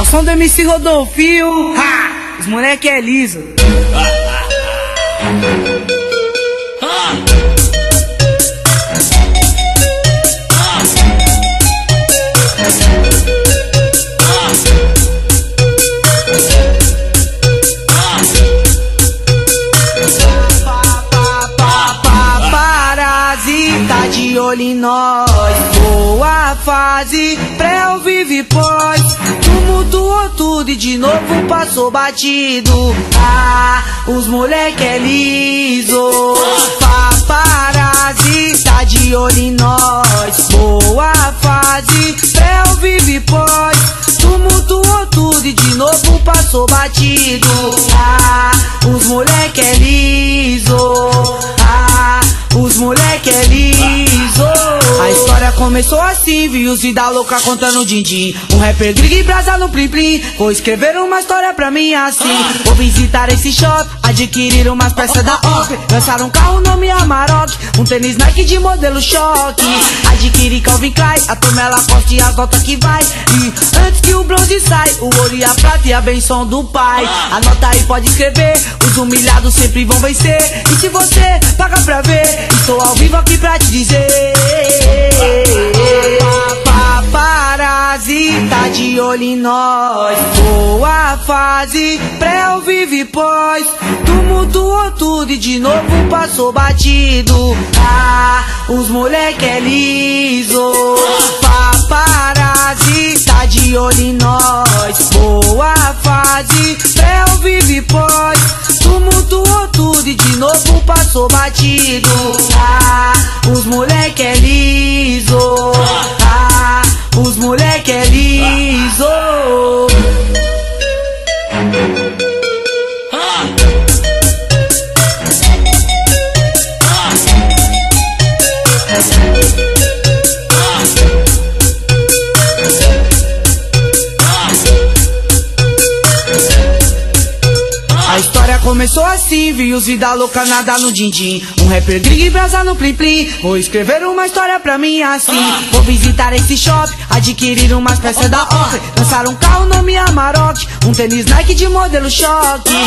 som do MC Rodolfinho. Os moleque é liso. Tá de olho em nós, boa fase, pré ou vive pós. Tumultuou tudo e de novo passou batido. Os moleque é liso. Paparazzi, tá de olho em nós, boa fase, pré ou vive pós. Tumultuou tudo e de novo passou batido. Os moleque é liso. Os moleque é liso. A história começou assim, vi os vida louca contando din-din. Um rapper gringo e brasa no plim-plim. Vou escrever uma história pra mim assim. Vou visitar esse shopping, adquirir umas peças da OP. Lançar um carro nome Amarok, um tênis Nike de modelo choque. Adquirir Calvin Klein, a Tomé Lacoste e as notas que vai. E antes que o bronze sai, o ouro e a prata e a benção do pai. Anota aí, pode escrever, os humilhados sempre vão vencer. E se você paga pra ver, estou ao vivo aqui pra te dizer. Paparazzi, tá de olho em nós, boa fase, pré ou vive pós. Tumultuou tudo e de novo passou batido. Os moleque é liso. Paparazzi, tá de olho em nós, boa fase, pré ou vive pós. Tumultuou tudo e de novo passou batido. Os moleque é liso. Os moleque é liso. A história começou assim, vi os vida louca nadar no din-din. Um rapper gringo e brasa no plim-plim. Vou escrever uma história pra mim assim. Vou visitar esse shopping, adquirir umas peças da OP. Lançar um carro nome Amarok, um tênis Nike de modelo choque.